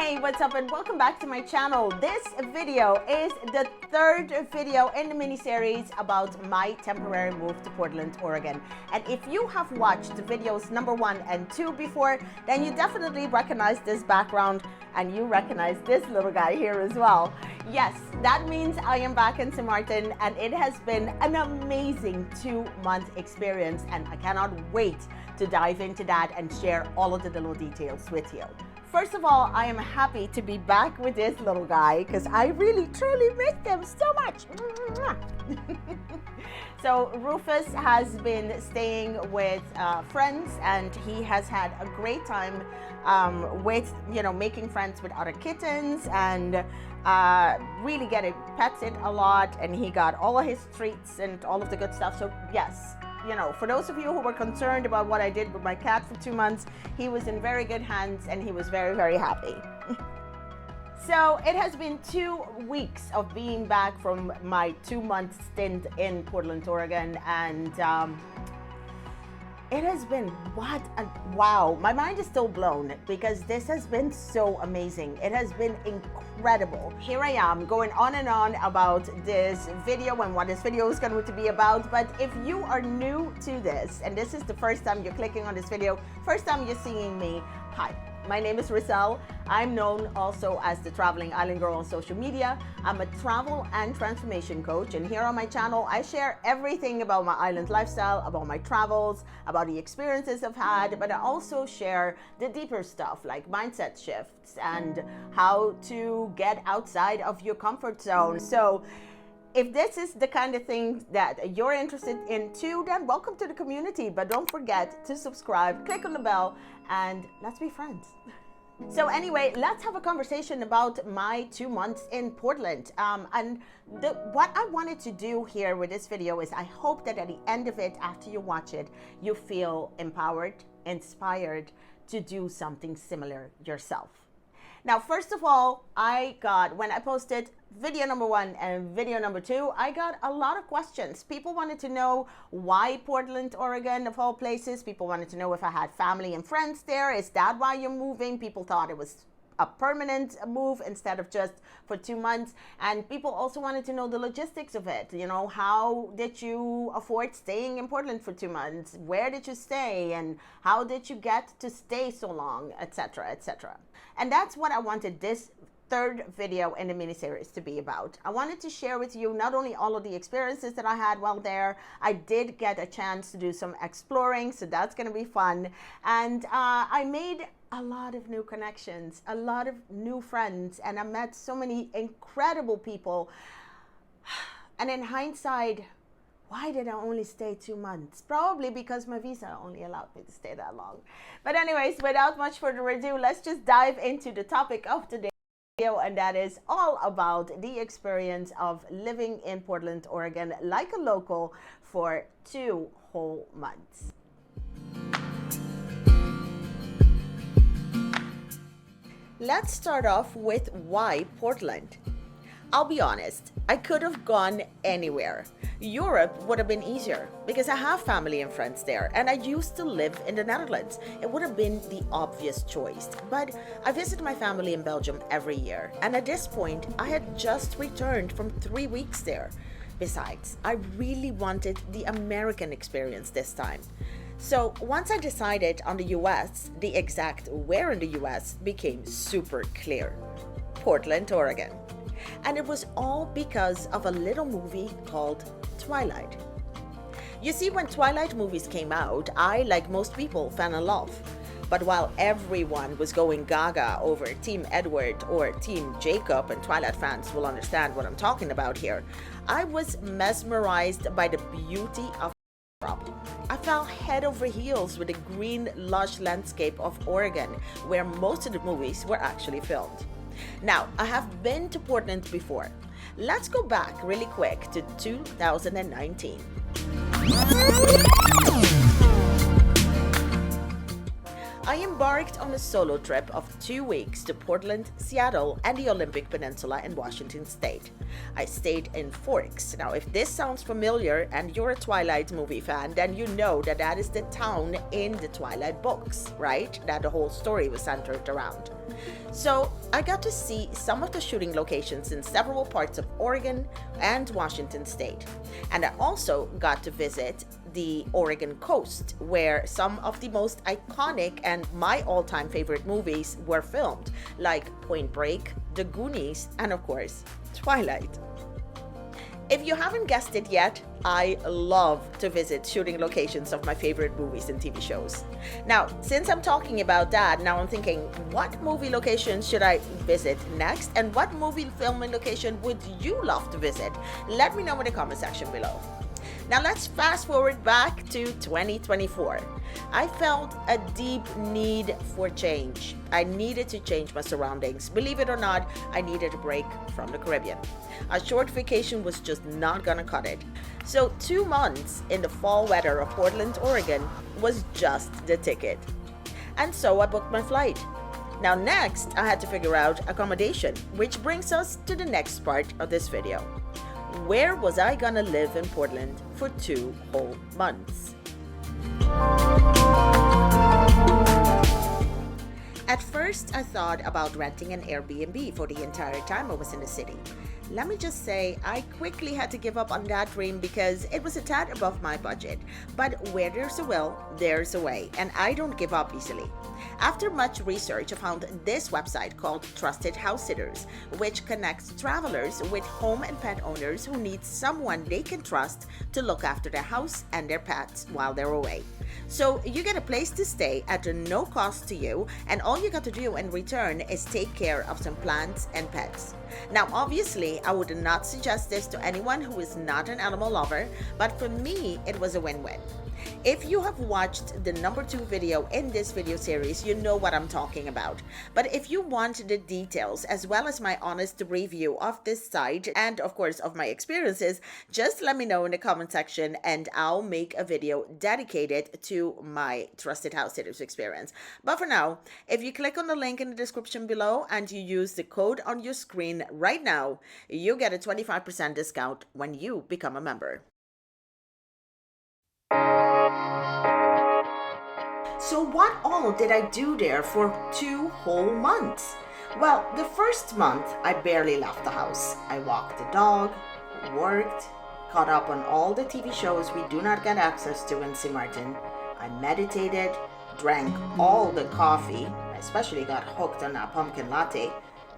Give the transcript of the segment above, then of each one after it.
Hey, what's up and welcome back to my channel. This video is the third video in the mini-series about my temporary move to Portland, Oregon. And if you have watched videos number 1 and 2 before, then you definitely recognize this background and you recognize this little guy here as well. Yes, that means I am back in St. Martin and it has been an amazing 2-month experience and I cannot wait to dive into that and share all of the little details with you. First of all, I am happy to be back with this little guy because I really truly missed him so much. So Rufus has been staying with friends and he has had a great time with, making friends with other kittens and really pets it a lot, and he got all of his treats and all of the good stuff. So yes, for those of you who were concerned about what I did with my cat for 2 months, he was in very good hands and he was very, very happy. So it has been 2 weeks of being back from my 2-month stint in Portland, Oregon, and it has been wow. My mind is still blown because this has been so amazing. It has been incredible. Here I am going on and on about this video and what this video is going to be about. But if you are new to this and this is the first time you're clicking on this video, first time you're seeing me, hi. My name is Riselle. I'm known also as the Traveling Island Girl on social media. I'm a travel and transformation coach, and here on my channel, I share everything about my island lifestyle, about my travels, about the experiences I've had, but I also share the deeper stuff like mindset shifts and how to get outside of your comfort zone. So if this is the kind of thing that you're interested in too, then welcome to the community. But don't forget to subscribe, click on the bell, and let's be friends. So anyway, let's have a conversation about my 2 months in Portland. What I wanted to do here with this video is I hope that at the end of it, after you watch it, you feel empowered, inspired to do something similar yourself. Now, first of all, when I posted video number 1 and video number 2, I got a lot of questions. People wanted to know why Portland, Oregon, of all places. People wanted to know if I had family and friends there. Is that why you're moving? People thought it was a permanent move instead of just for 2 months. And people also wanted to know the logistics of it. How did you afford staying in Portland for 2 months? Where did you stay? And how did you get to stay so long, etc., etc. And that's what I wanted this third video in the mini-series to be about. I wanted to share with you not only all of the experiences that I had while there, I did get a chance to do some exploring, so that's going to be fun. And I made a lot of new connections, a lot of new friends, and I met so many incredible people. And in hindsight, why did I only stay 2 months? Probably because my visa only allowed me to stay that long. But anyways, without much further ado, let's just dive into the topic of today's video, and that is all about the experience of living in Portland, Oregon, like a local for 2 whole months. Let's start off with why Portland. I'll be honest, I could have gone anywhere. Europe would have been easier because I have family and friends there and I used to live in the Netherlands. It would have been the obvious choice, but I visit my family in Belgium every year, and at this point I had just returned from 3 weeks there. Besides, I really wanted the American experience this time. So once I decided on the US, the exact where in the US became super clear. Portland, Oregon. And it was all because of a little movie called Twilight. You see, when Twilight movies came out, I, like most people, fell in love. But while everyone was going gaga over Team Edward or Team Jacob, and Twilight fans will understand what I'm talking about here, I was mesmerized by the beauty of I fell head over heels with the green, lush landscape of Oregon, where most of the movies were actually filmed. Now, I have been to Portland before. Let's go back really quick to 2019. I embarked on a solo trip of 2 weeks to Portland, Seattle, and the Olympic Peninsula in Washington State. I stayed in Forks. Now, if this sounds familiar and you're a Twilight movie fan, then you know that that is the town in the Twilight books, right? That the whole story was centered around. So I got to see some of the shooting locations in several parts of Oregon and Washington State. And I also got to visit the Oregon coast, where some of the most iconic and my all-time favorite movies were filmed, like Point Break, The Goonies, and of course, Twilight. If you haven't guessed it yet, I love to visit shooting locations of my favorite movies and TV shows. Now, since I'm talking about that, now I'm thinking, what movie locations should I visit next? And what movie filming location would you love to visit? Let me know in the comment section below. Now let's fast forward back to 2024. I felt a deep need for change. I needed to change my surroundings. Believe it or not, I needed a break from the Caribbean. A short vacation was just not gonna cut it. So 2 months in the fall weather of Portland, Oregon was just the ticket. And so I booked my flight. Now next, I had to figure out accommodation, which brings us to the next part of this video. Where was I gonna live in Portland for 2 whole months? At first, I thought about renting an Airbnb for the entire time I was in the city. Let me just say, I quickly had to give up on that dream because it was a tad above my budget. But where there's a will, there's a way, and I don't give up easily. After much research, I found this website called Trusted House Sitters, which connects travelers with home and pet owners who need someone they can trust to look after their house and their pets while they're away. So you get a place to stay at no cost to you, and all you got to do in return is take care of some plants and pets. Now, obviously, I would not suggest this to anyone who is not an animal lover, but for me, it was a win-win. If you have watched the number 2 video in this video series, you know what I'm talking about. But if you want the details as well as my honest review of this site and of course of my experiences, just let me know in the comment section and I'll make a video dedicated to my Trusted House Sitters experience. But for now, if you click on the link in the description below and you use the code on your screen right now, you get a 25% discount when you become a member. So what all did I do there for 2 whole months? Well, the first month, I barely left the house. I walked the dog, worked, caught up on all the TV shows we do not get access to in St. Martin. I meditated, drank all the coffee. I especially got hooked on a pumpkin latte.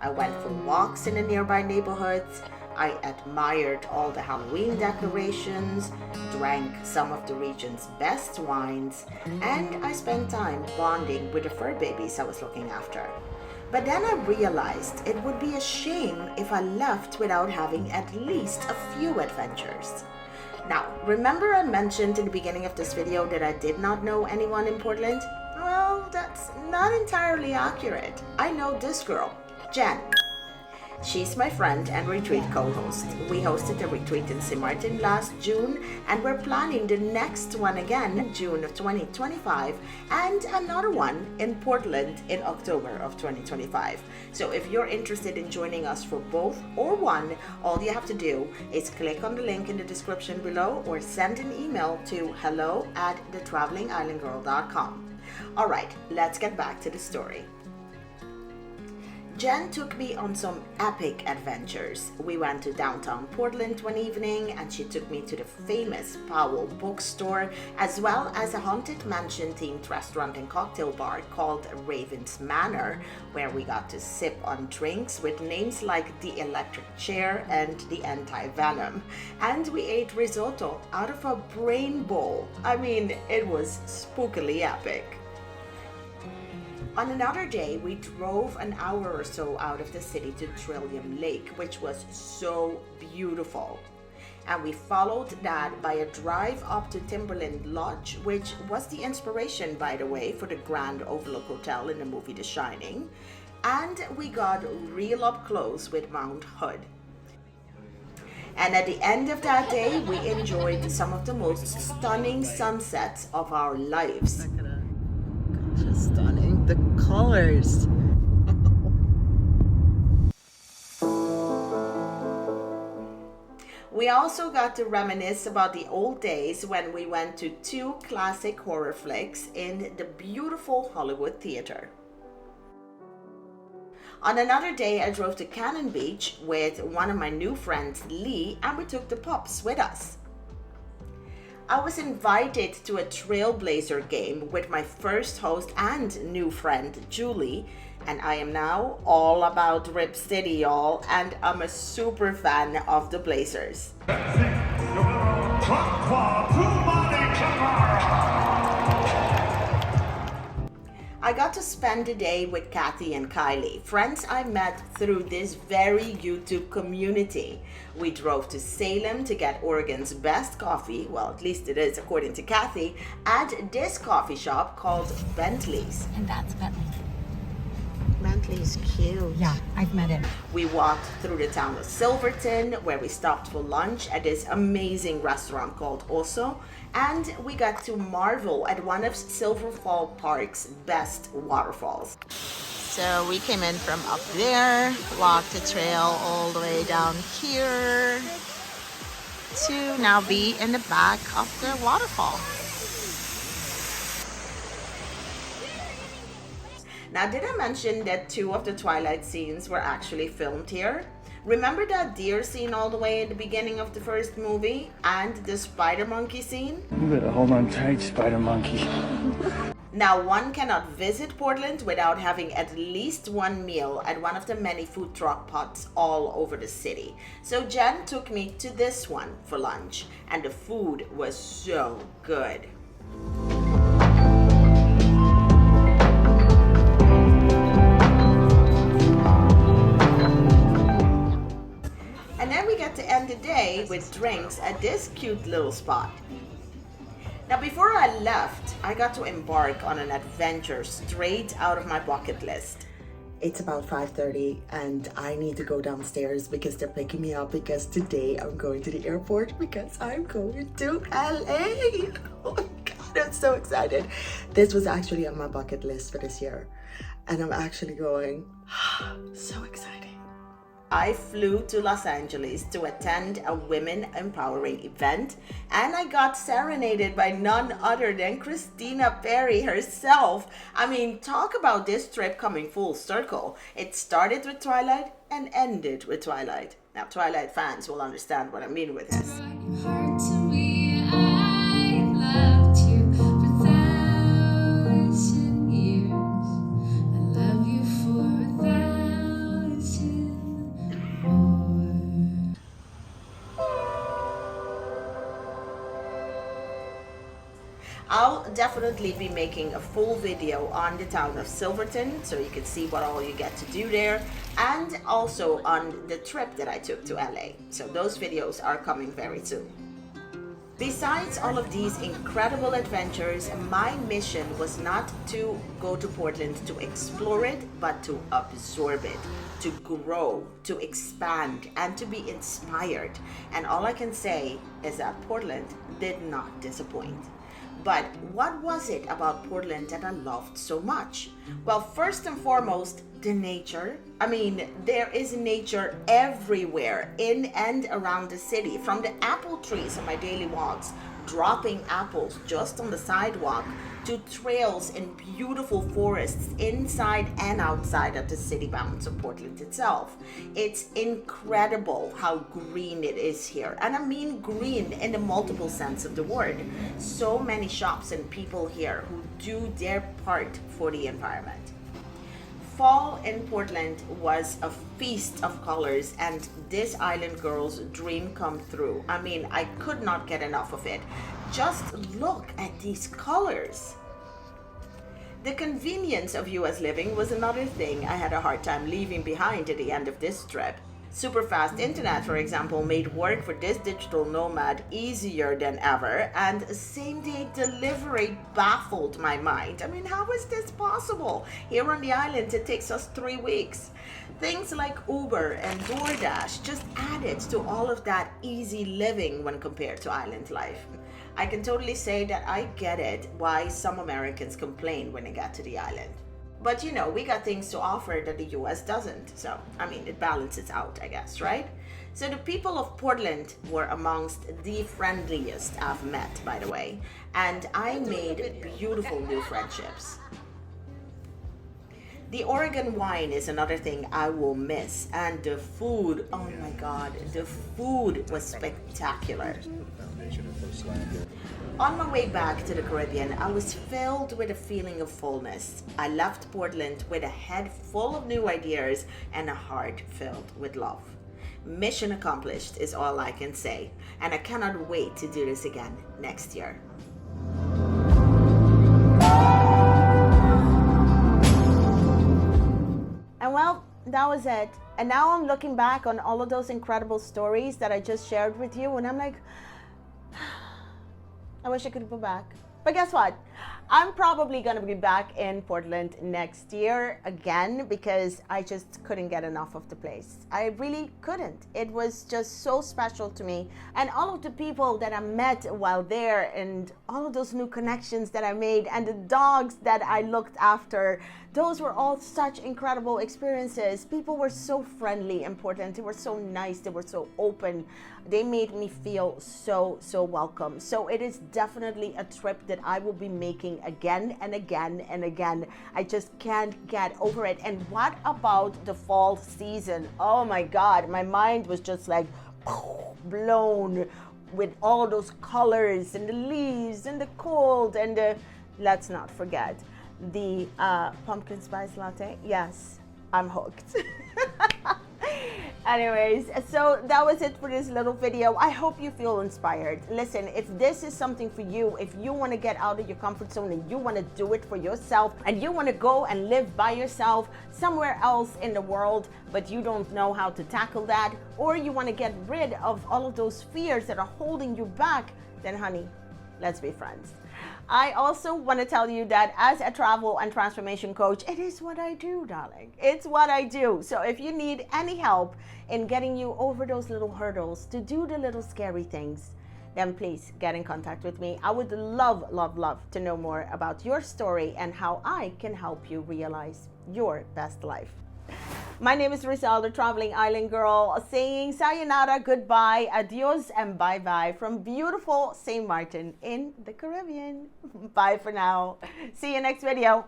I went for walks in the nearby neighborhoods. I admired all the Halloween decorations, drank some of the region's best wines, and I spent time bonding with the fur babies I was looking after. But then I realized it would be a shame if I left without having at least a few adventures. Now, remember I mentioned in the beginning of this video that I did not know anyone in Portland? Well, that's not entirely accurate. I know this girl, Jen. She's my friend and retreat co-host. We hosted a retreat in St. Martin last June, and we're planning the next one again in June of 2025 and another one in Portland in October of 2025. So if you're interested in joining us for both or one, all you have to do is click on the link in the description below or send an email to hello@thetravelingislandgirl.com. All right, let's get back to the story. Jen took me on some epic adventures. We went to downtown Portland one evening and she took me to the famous Powell bookstore as well as a haunted mansion themed restaurant and cocktail bar called Raven's Manor, where we got to sip on drinks with names like the Electric Chair and the Anti-Venom. And we ate risotto out of a brain bowl. I mean, it was spookily epic. On another day, we drove an hour or so out of the city to Trillium Lake, which was so beautiful. And we followed that by a drive up to Timberland Lodge, which was the inspiration, by the way, for the Grand Overlook Hotel in the movie The Shining. And we got real up close with Mount Hood. And at the end of that day, we enjoyed some of the most stunning sunsets of our lives. Just stunning. the colors. We also got to reminisce about the old days when we went to 2 classic horror flicks in the beautiful Hollywood theater. On another day, I drove to Cannon Beach with one of my new friends, Lee, and we took the pups with us. I was invited to a Trailblazer game with my first host and new friend, Julie, and I am now all about Rip City, y'all, and I'm a super fan of the Blazers. I got to spend the day with Kathy and Kylie, friends I met through this very YouTube community. We drove to Salem to get Oregon's best coffee, well, at least it is according to Kathy, at this coffee shop called Bentley's. And that's Bentley. Bentley's cute. Yeah, I've met him. We walked through the town of Silverton, where we stopped for lunch at this amazing restaurant called Oso, and we got to marvel at one of Silver Fall Park's best waterfalls. So we came in from up there, walked the trail all the way down here to now be in the back of the waterfall. Now, did I mention that 2 of the Twilight scenes were actually filmed here? Remember that deer scene all the way at the beginning of the first movie? And the spider monkey scene? You better hold on tight, spider monkey. Now, one cannot visit Portland without having at least one meal at one of the many food truck spots all over the city. So Jen took me to this one for lunch, and the food was so good. And then we get to end the day with drinks at this cute little spot. Now, before I left, I got to embark on an adventure straight out of my bucket list. It's about 5:30 and I need to go downstairs because they're picking me up, because today I'm going to the airport because I'm going to LA. Oh my God, I'm so excited. This was actually on my bucket list for this year and I'm actually going. So exciting. I flew to Los Angeles to attend a women empowering event, and I got serenaded by none other than Christina Perri herself. I mean, talk about this trip coming full circle. It started with Twilight and ended with Twilight. Now, Twilight fans will understand what I mean with this. Hard to me, I loved you for 1,000 years. I love you for 1,000 more. I'll definitely be making a full video on the town of Silverton so you can see what all you get to do there, and also on the trip that I took to LA. So those videos are coming very soon. Besides all of these incredible adventures, my mission was not to go to Portland to explore it, but to absorb it, to grow, to expand, and to be inspired. And all I can say is that Portland did not disappoint. But what was it about Portland that I loved so much? Well, first and foremost, the nature. I mean, there is nature everywhere in and around the city, from the apple trees on my daily walks, dropping apples just on the sidewalk, to trails in beautiful forests inside and outside of the city bounds of Portland itself. It's incredible how green it is here, and I mean green in the multiple sense of the word. So many shops and people here who do their part for the environment. Fall in Portland was a feast of colors, and this island girl's dream come true. I mean, I could not get enough of it. Just look at these colors. The convenience of US living was another thing I had a hard time leaving behind at the end of this trip. Super fast internet, for example, made work for this digital nomad easier than ever, and same-day delivery baffled my mind. I mean, how is this possible? Here on the island, it takes us 3 weeks. Things like Uber and DoorDash just added to all of that easy living when compared to island life. I can totally say that I get it why some Americans complain when they get to the island. But you know, we got things to offer that the US doesn't. So, I mean, it balances out, I guess, right? So the people of Portland were amongst the friendliest I've met, by the way. And I made beautiful new friendships. The Oregon wine is another thing I will miss. And the food, oh my God, the food was spectacular. On my way back to the Caribbean, I was filled with a feeling of fullness. I left Portland with a head full of new ideas and a heart filled with love. Mission accomplished is all I can say, and I cannot wait to do this again next year. And well, that was it. And now I'm looking back on all of those incredible stories that I just shared with you, and I'm like, I wish I could go back. But guess what? I'm probably going to be back in Portland next year again because I just couldn't get enough of the place. I really couldn't. It was just so special to me. And all of the people that I met while there and all of those new connections that I made and the dogs that I looked after, those were all such incredible experiences. People were so friendly in Portland. They were so nice. They were so open. They made me feel so welcome. So it is definitely a trip that I will be making again and again and again. I just can't get over it. And what about the fall season? Oh my God, my mind was just like blown with all those colors and the leaves and the cold and the, let's not forget, the pumpkin spice latte. Yes, I'm hooked. Anyways, so that was it for this little video. I hope you feel inspired. Listen, if this is something for you, if you want to get out of your comfort zone and you want to do it for yourself and you want to go and live by yourself somewhere else in the world, but you don't know how to tackle that, or you want to get rid of all of those fears that are holding you back, then honey, let's be friends. I also want to tell you that as a travel and transformation coach, it is what I do, darling. It's what I do. So if you need any help in getting you over those little hurdles to do the little scary things, then please get in contact with me. I would love to know more about your story and how I can help you realize your best life. My name is Riselle, the traveling island girl, saying sayonara, goodbye, adios, and bye-bye from beautiful St. Martin in the Caribbean. Bye for now. See you next video.